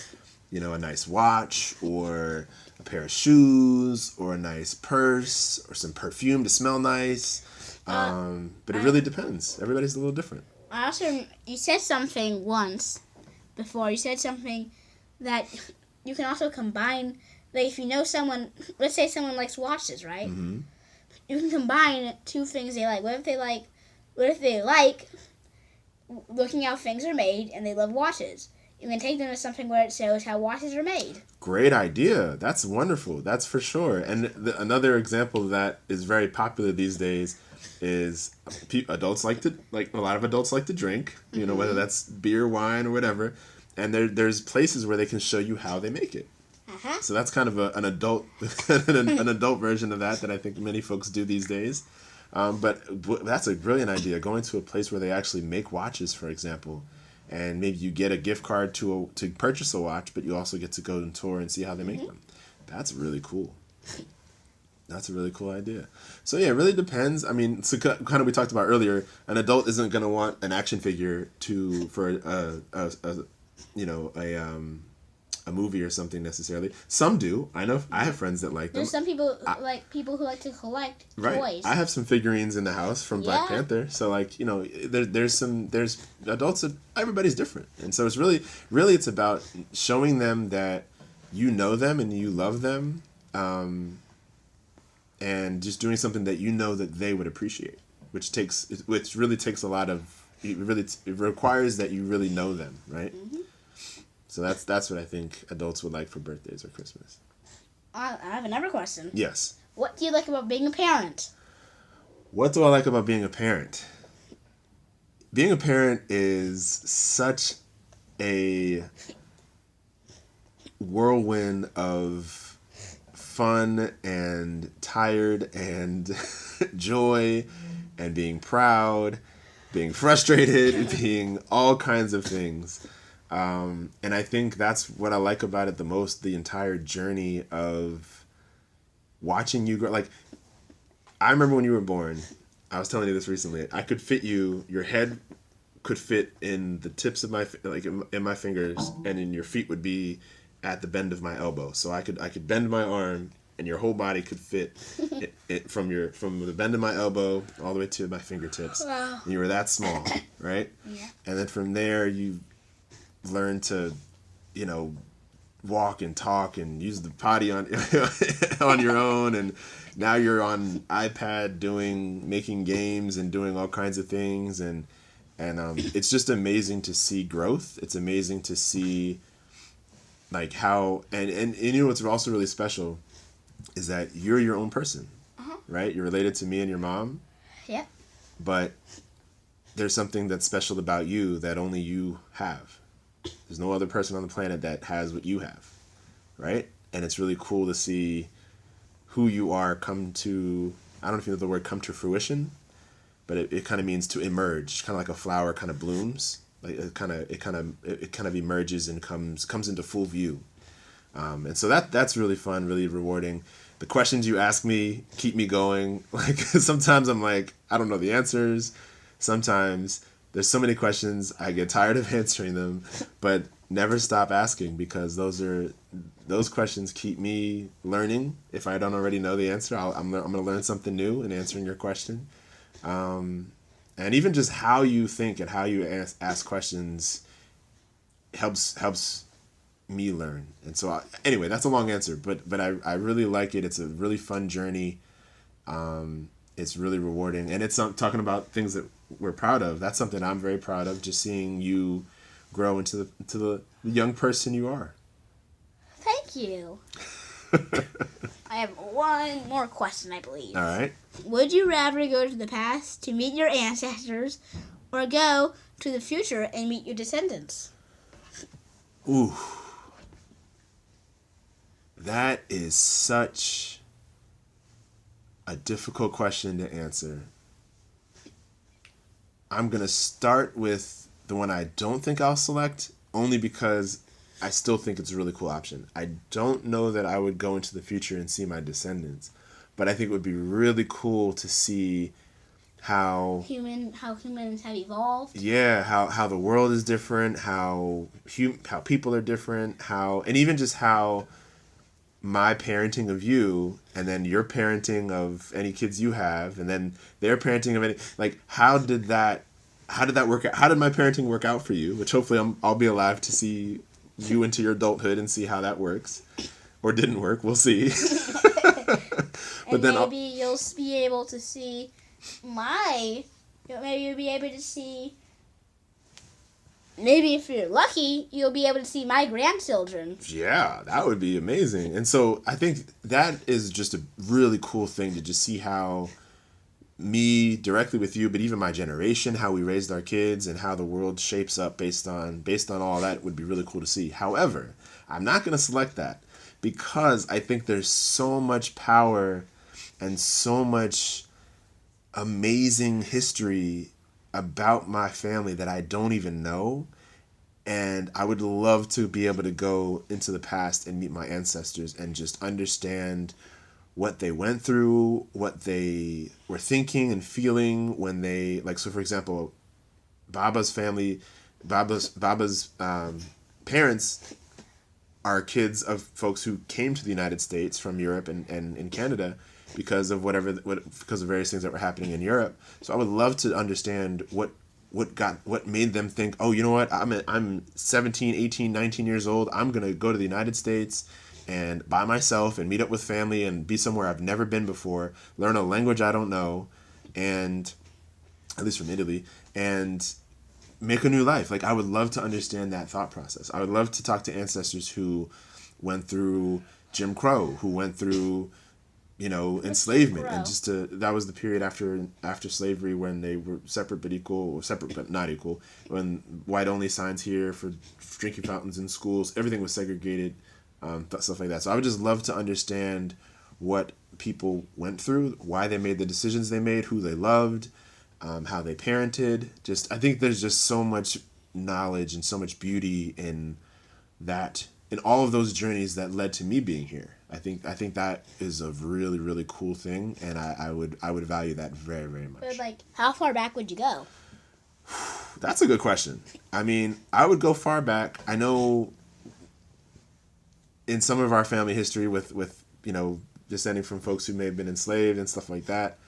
a nice watch or a pair of shoes or a nice purse or some perfume to smell nice. But it really depends. Everybody's a little different. You said something once before. You said something that you can also combine. Like if you know someone, let's say someone likes watches, right? You can combine two things they like. What if they like looking how things are made, and they love watches. You can take them to something where it shows how watches are made. Great idea. That's wonderful. That's for sure. And another example of that is very popular these days is adults like a lot of adults like to drink, you know, whether that's beer, wine, or whatever. And there's places where they can show you how they make it. Uh-huh. So that's kind of an adult an adult version of that I think many folks do these days. But that's a brilliant idea. Going to a place where they actually make watches, for example, and maybe you get a gift card to purchase a watch, but you also get to go and tour and see how they make them. That's really cool. That's a really cool idea. So yeah, it really depends. I mean, so kind of we talked about earlier, an adult isn't going to want an action figure for a movie or something necessarily. Some do. I know I have friends that like them. There's some people people who like to collect toys. I have some figurines in the house from Black Panther. So like, you know, there's adults that everybody's different. And so it's really it's about showing them that you know them and you love them, and just doing something that you know that they would appreciate, which really takes a lot of it requires that you really know them, right? Mm-hmm. So that's what I think adults would like for birthdays or Christmas. I have another question. Yes. What do you like about being a parent? What do I like about being a parent? Being a parent is such a whirlwind of fun and tired and joy and being proud, being frustrated, being all kinds of things. And I think that's what I like about it the most, the entire journey of watching you grow. Like, I remember when you were born, I was telling you this recently, I could fit you, your head could fit in the tips of my, like in my fingers, and then your feet would be at the bend of my elbow. So I could bend my arm and your whole body could fit it from the bend of my elbow all the way to my fingertips. Wow. And you were that small, right? Yeah. And then from there you learn to, you know, walk and talk and use the potty on on your own, and now you're on iPad making games and doing all kinds of things, and it's just amazing to see growth. It's amazing to see like how and you know what's also really special is that you're your own person, right? You're related to me and your mom. Yeah. But there's something that's special about you that only you have. There's no other person on the planet that has what you have, right? And it's really cool to see who you are come to, I don't know if you know the word come to fruition, but it kind of means to emerge, kind of like a flower kind of blooms. Like it kind of emerges and comes into full view. And so that's really fun, really rewarding. The questions you ask me keep me going. Like sometimes I'm like, I don't know the answers. Sometimes there's so many questions, I get tired of answering them, but never stop asking, because those questions keep me learning. If I don't already know the answer, I'm going to learn something new in answering your question. And even just how you think and how you ask questions helps me learn. And so anyway, that's a long answer, but I really like it. It's a really fun journey. It's really rewarding, and it's talking about things that we're proud of. That's something I'm very proud of, just seeing you grow into the young person you are. Thank you. I have one more question, I believe. All right. Would you rather go to the past to meet your ancestors, or go to the future and meet your descendants? Ooh. That is such a difficult question to answer. I'm going to start with the one I don't think I'll select, only because I still think it's a really cool option. I don't know that I would go into the future and see my descendants, but I think it would be really cool to see how humans have evolved. Yeah, how the world is different, how people are different, and even just how my parenting of you, and then your parenting of any kids you have, and then their parenting of any, like, how did that work out? How did my parenting work out for you? Which hopefully I'll be alive to see you into your adulthood and see how that works, or didn't work. We'll see. But and then maybe you'll be able to see maybe you'll be able to see maybe if you're lucky, you'll be able to see my grandchildren. Yeah, that would be amazing. And so I think that is just a really cool thing to just see how me directly with you, but even my generation, how we raised our kids and how the world shapes up based on all that would be really cool to see. However, I'm not going to select that because I think there's so much power and so much amazing history about my family that I don't even know. And I would love to be able to go into the past and meet my ancestors and just understand what they went through, what they were thinking and feeling when they, like, so for example, Baba's family, Baba's parents are kids of folks who came to the United States from Europe and in Canada because of because of various things that were happening in Europe. So I would love to understand what made them think, oh, you know what, I'm 17, 18, 19 years old, I'm going to go to the United States and by myself and meet up with family and be somewhere I've never been before, learn a language I don't know, and at least from Italy, and make a new life. Like, I would love to understand that thought process. I would love to talk to ancestors who went through Jim Crow, who went through, enslavement, and that was the period after slavery when they were separate but equal, or separate but not equal, when white only signs here for drinking fountains in schools, everything was segregated, stuff like that. So I would just love to understand what people went through, why they made the decisions they made, who they loved, how they parented. I think there's just so much knowledge and so much beauty in all of those journeys that led to me being here. I think that is a really, really cool thing, and I would value that very, very much. But, like, how far back would you go? That's a good question. I mean, I would go far back. I know in some of our family history with descending from folks who may have been enslaved and stuff like that,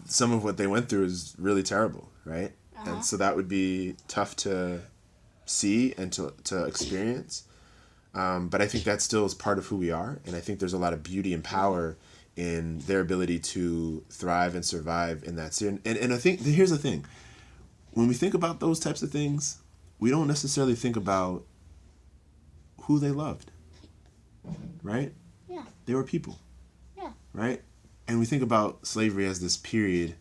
some of what they went through is really terrible, right? Uh-huh. And so that would be tough to see and to experience. But I think that still is part of who we are, and I think there's a lot of beauty and power in their ability to thrive and survive in that scene. And I think here's the thing: when we think about those types of things, we don't necessarily think about who they loved, right? Yeah. They were people. Yeah. Right? And we think about slavery as this period,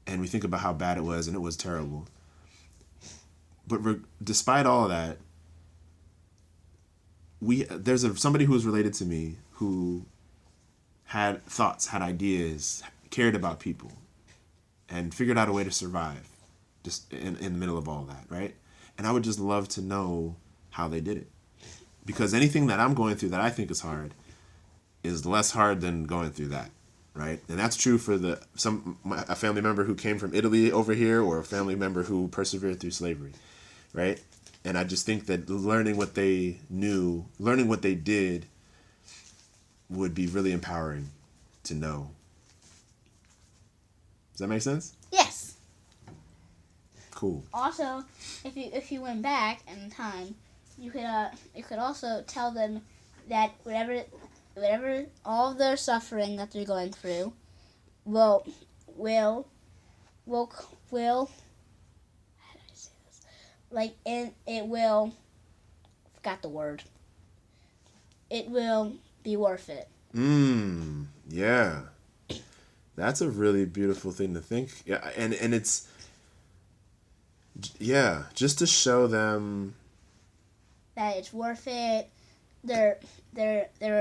and we think about how bad it was, and it was terrible. But despite all of that, there's somebody who was related to me who had thoughts, had ideas, cared about people, and figured out a way to survive just in the middle of all that, right? And I would just love to know how they did it. Because anything that I'm going through that I think is hard is less hard than going through that, right? And that's true for a family member who came from Italy over here, or a family member who persevered through slavery, right? And I just think that learning what they knew, learning what they did, would be really empowering to know. Does that make sense? Yes. Cool. Also, if you went back in time, you could also tell them that whatever all of their suffering that they're going through will how do I say this? Like, it will, forgot the word. It will be worth it. Yeah. That's a really beautiful thing to think. Yeah, and it's, yeah, just to show them that it's worth it. Their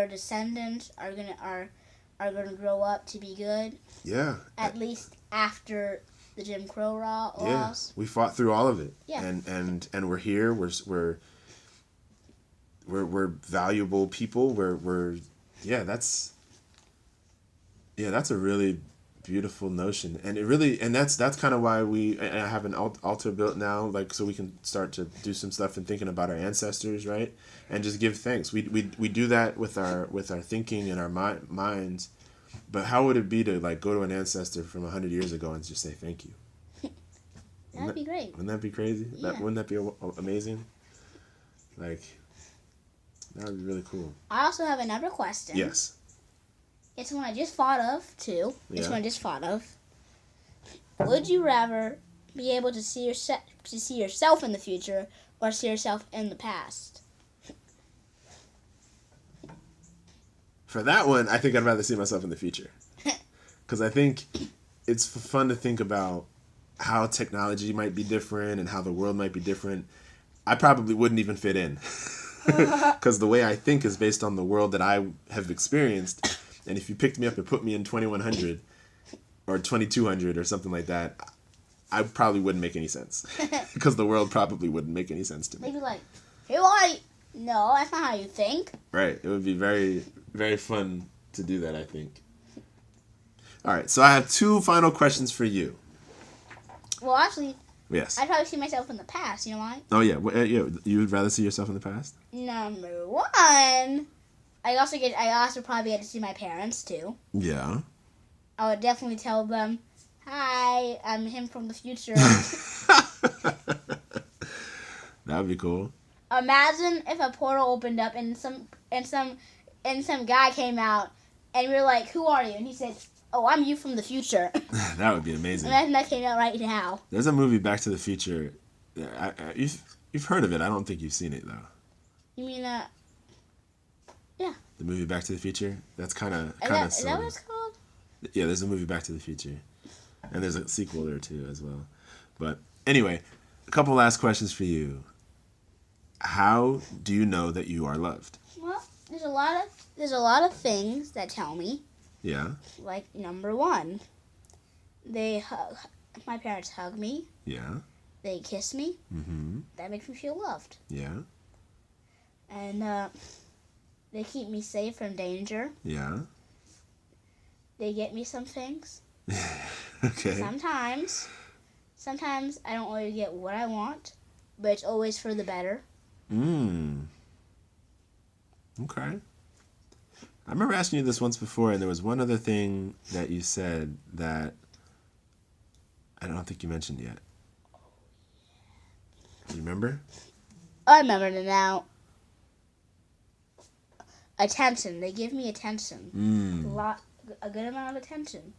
descendants are gonna grow up to be good. Yeah. At least after the Jim Crow laws. Yeah. We fought through all of it. Yeah. And we're here. We're valuable people. That's a really beautiful notion, and that's kind of why I have an altar built now, like, so we can start to do some stuff and thinking about our ancestors, right? And just give thanks. We do that with our thinking and our minds, but how would it be to, like, go to an ancestor from 100 years ago and just say thank you? That'd be great. Wouldn't that be crazy? Yeah. Wouldn't that be amazing? Like, that would be really cool. I also have another question. Yes. It's one I just thought of, too. Yeah. It's one I just thought of. Would you rather be able to see yourself in the future or see yourself in the past? For that one, I think I'd rather see myself in the future. Because I think it's fun to think about how technology might be different and how the world might be different. I probably wouldn't even fit in. Because the way I think is based on the world that I have experienced. And if you picked me up and put me in 2100 or 2200 or something like that, I probably wouldn't make any sense. Because the world probably wouldn't make any sense to me. They'd be like, who are you? No, that's not how you think. Right. It would be very, very fun to do that, I think. All right. So I have 2 final questions for you. Well, actually, Yes. I'd probably see myself in the past. You know why? Oh, yeah. You would rather see yourself in the past? Number 1, I also probably get to see my parents too. Yeah. I would definitely tell them, "Hi, I'm him from the future." That would be cool. Imagine if a portal opened up and some guy came out and we were like, "Who are you?" And he said, "Oh, I'm you from the future." That would be amazing. Imagine that came out right now. There's a movie, Back to the Future. You've heard of it. I don't think you've seen it, though. You mean yeah. The movie Back to the Future? That's kind of Is that what it's called? Yeah, there's a movie Back to the Future. And there's a sequel there, too, as well. But anyway, a couple last questions for you. How do you know that you are loved? Well, there's a lot of things that tell me. Yeah. Like, number 1, my parents hug me. Yeah. They kiss me. Mm-hmm. That makes me feel loved. Yeah. And they keep me safe from danger. Yeah. They get me some things. Okay. Sometimes I don't always get what I want, but it's always for the better. Okay. I remember asking you this once before, and there was one other thing that you said that I don't think you mentioned yet. Do you remember? I remember it now. Attention. They give me attention. A good amount of attention.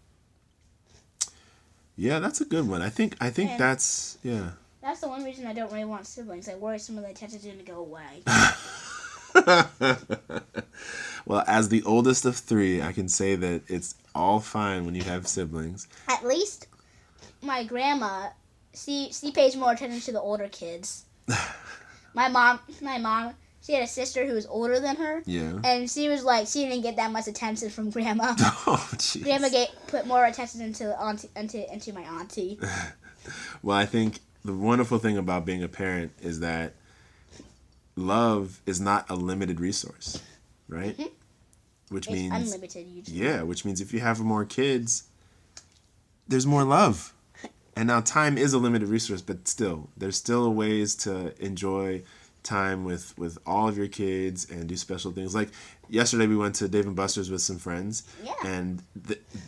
Yeah, that's a good one. I think that's, yeah. That's the one reason I don't really want siblings. I worry some of the attention's going to go away. Well, as the oldest of 3, I can say that it's all fine when you have siblings. At least my grandma, she pays more attention to the older kids. My mom, she had a sister who was older than her. Yeah. And she was like, she didn't get that much attention from Grandma. Oh, jeez. Grandma put more attention into my auntie. Well, I think the wonderful thing about being a parent is that love is not a limited resource, right? Mm-hmm. Which It's means unlimited usually. Yeah, which means if you have more kids, there's more love. And now time is a limited resource, but still, there's still ways to enjoy time with all of your kids and do special things. Like yesterday, we went to Dave & Buster's with some friends, Yeah. and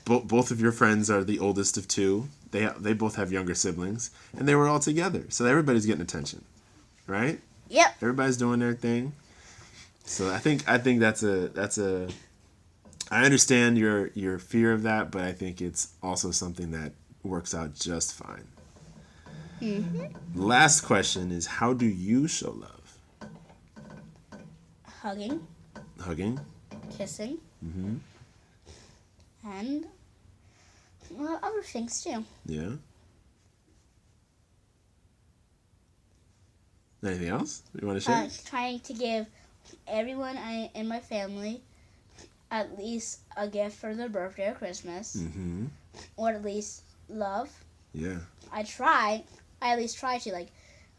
both of your friends are the oldest of 2. They both have younger siblings, and they were all together, so everybody's getting attention, right? Yep. Everybody's doing their thing. So I think that's a. I understand your fear of that, but I think it's also something that works out just fine. Mm-hmm. Last question is, how do you show love? Hugging. Hugging? Kissing. Mm-hmm. And other things too. Yeah. Anything else you want to share? Trying to give everyone in my family at least a gift for their birthday or Christmas. Mm-hmm. Or at least love. Yeah. I at least try to. Like,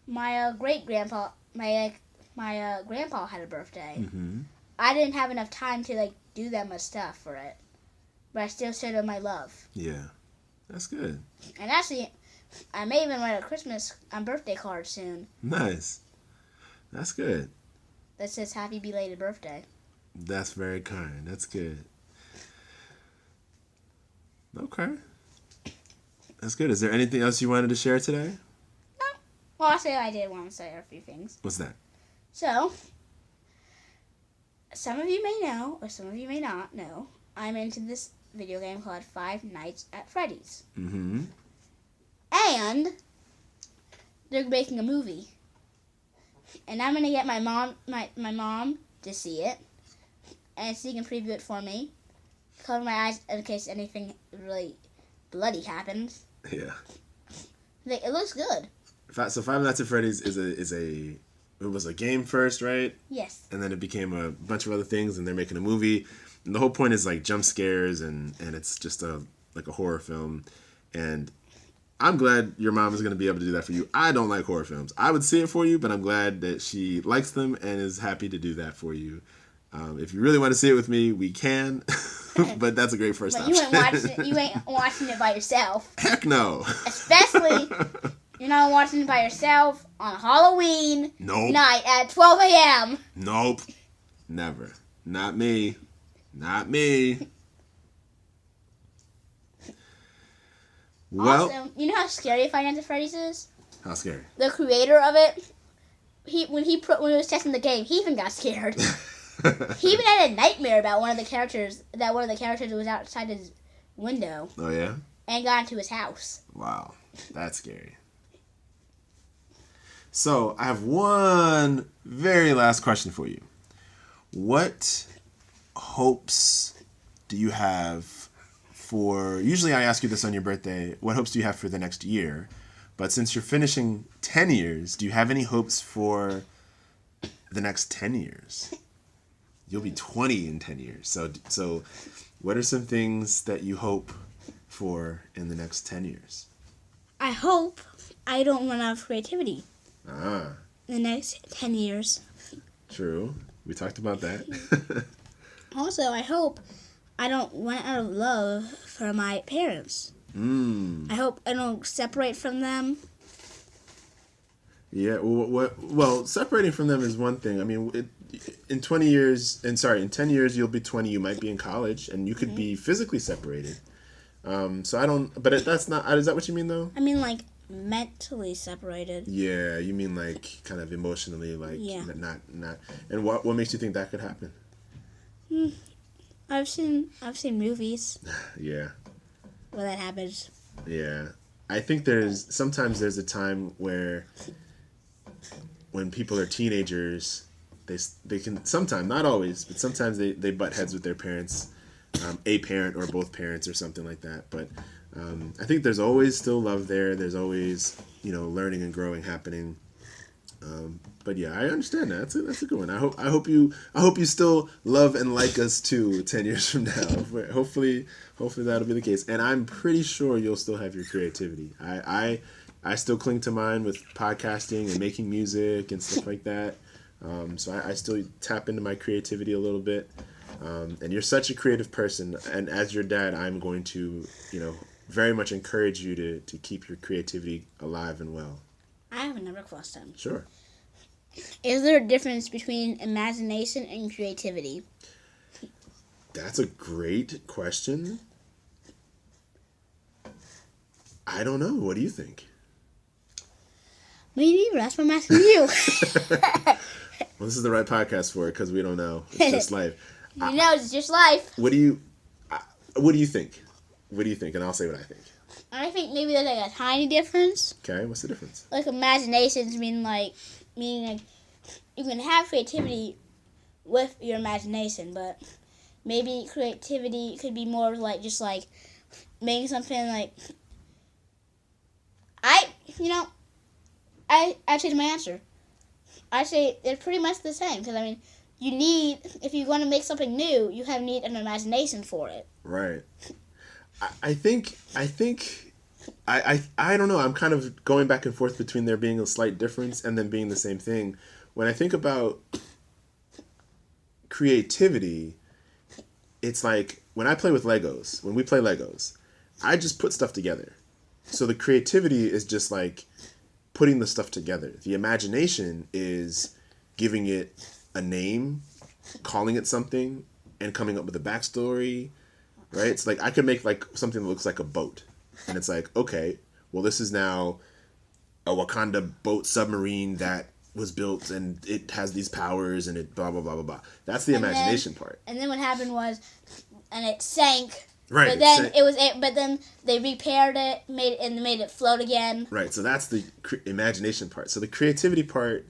my great-grandpa, my grandpa had a birthday. Mm-hmm. I didn't have enough time to, like, do that much stuff for it. But I still showed him my love. Yeah. That's good. And actually, I may even write a Christmas birthday card soon Nice. That's good. that says happy belated birthday. That's very kind. That's good. Okay. That's good. Is there anything else you wanted to share today? No. Well, I did want to say a few things. What's that? So, some of you may know, or some of you may not know, I'm into this video game called Five Nights at Freddy's. Mm-hmm. And they're making a movie. And I'm going to get my mom to see it. And she can preview it for me. Cover my eyes in case anything really bloody happens. Yeah. It looks good. So Five Nights at Freddy's it was a game first, right? Yes. And then it became a bunch of other things, and they're making a movie. And the whole point is like jump scares, and it's just a horror film. And I'm glad your mom is going to be able to do that for you. I don't like horror films. I would see it for you, but I'm glad that she likes them and is happy to do that for you. If you really want to see it with me, we can. But that's a great first option. You ain't watching it by yourself. Heck no. Especially, you're not watching it by yourself on Halloween night at 12 a.m. Nope. Never. Not me. Not me. Well, also, you know how scary Five Nights at Freddy's is? How scary? The creator of it, when he was testing the game, he even got scared. He even had a nightmare about one of the characters was outside his window. Oh yeah? And got into his house. Wow. That's scary. So, I have one very last question for you. What hopes do you have for... Usually I ask you this on your birthday. What hopes do you have for the next year? But since you're finishing 10 years, do you have any hopes for the next 10 years? You'll be 20 in 10 years. So what are some things that you hope for in the next 10 years? I hope I don't run out of creativity. In the next 10 years. True. We talked about that. Also, I hope I don't run out of love for my parents. I hope I don't separate from them. Yeah, well, separating from them is one thing. I mean, in 10 years, you'll be 20. You might be in college, and you could be physically separated. So I don't. But that's not. Is that what you mean, though? I mean, like mentally separated. Yeah, you mean like kind of emotionally, like not. And what makes you think that could happen? I've seen movies. Yeah. Where that happens. Yeah, I think sometimes there's a time where when people are teenagers, they can sometimes, not always, but sometimes they butt heads with their parents, a parent or both parents or something like that. But I think there's always still love there. There's always learning and growing happening. But yeah, I understand that. That's a good one. I hope you still love and like us too 10 years from now. Hopefully that'll be the case. And I'm pretty sure you'll still have your creativity. I still cling to mine with podcasting and making music and stuff like that. So I still tap into my creativity a little bit. And you're such a creative person. And as your dad, I'm going to, very much encourage you to keep your creativity alive and well. I have another question. Sure. Is there a difference between imagination and creativity? That's a great question. I don't know. What do you think? Me neither. That's what I'm asking you. Well, this is the right podcast for it because we don't know. It's just life. It's just life. What do you think? What do you think? And I'll say what I think. I think maybe there's like a tiny difference. Okay, what's the difference? Like imaginations meaning like you can have creativity with your imagination, but maybe creativity could be more like just like making something like I changed my answer. I say they're pretty much the same because if you want to make something new, you need an imagination for it. Right. I think I don't know. I'm kind of going back and forth between there being a slight difference and then being the same thing. When I think about creativity, it's like when I play with Legos, when we play Legos, I just put stuff together. So the creativity is just like putting the stuff together. The imagination is giving it a name, calling it something, and coming up with a backstory, right? It's like I could make like something that looks like a boat. And it's like, okay, well, this is now a Wakanda boat submarine that was built and it has these powers and it blah, blah, blah, blah, blah. That's the imagination part. And then what happened was, and it sank. Right. But then but then they repaired it, made it float again. Right. So that's the imagination part. So the creativity part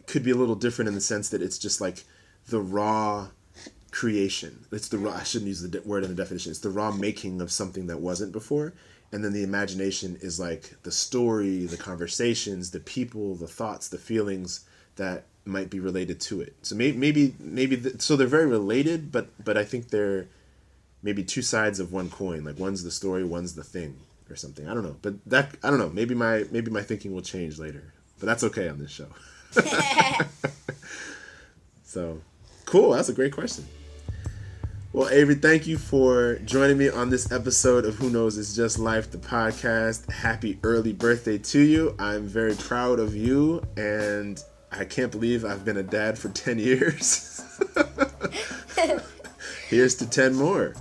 could be a little different in the sense that it's just like the raw creation. It's the raw. I shouldn't use the word in the definition. It's the raw making of something that wasn't before. And then the imagination is like the story, the conversations, the people, the thoughts, the feelings that might be related to it. So maybe so they're very related, but I think they're maybe two sides of one coin. Like one's the story, one's the thing, or something. I don't know, but I don't know. Maybe my thinking will change later, but that's okay on this show. So cool. That's a great question. Well, Avery, thank you for joining me on this episode of Who Knows It's Just Life, the podcast. Happy early birthday to you. I'm very proud of you, and I can't believe I've been a dad for 10 years. Here's to 10 more.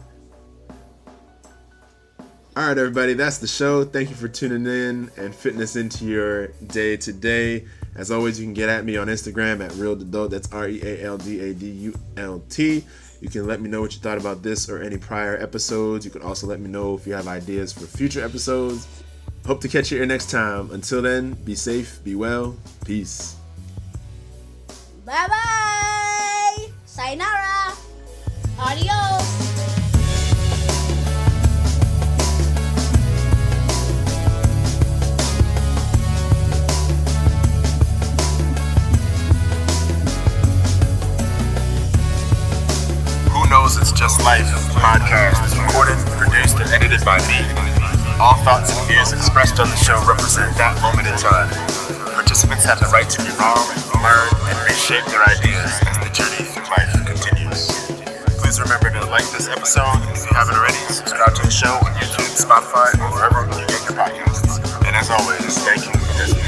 All right, everybody, that's the show. Thank you for tuning in and fitting us into your day today. As always, you can get at me on Instagram at realdadult. That's REALDADULT. You can let me know what you thought about this or any prior episodes. You can also let me know if you have ideas for future episodes. Hope to catch you here next time. Until then, be safe, be well, peace. Bye-bye. Sayonara. Adios. It's Just Life podcast is recorded, produced, and edited by me. All thoughts and views expressed on the show represent that moment in time. Participants have the right to be wrong, learn, and reshape their ideas as the journey through life continues. Please remember to like this episode, and if you haven't already, subscribe to the show on YouTube, Spotify, or wherever you get your podcasts. And as always, thank you for listening.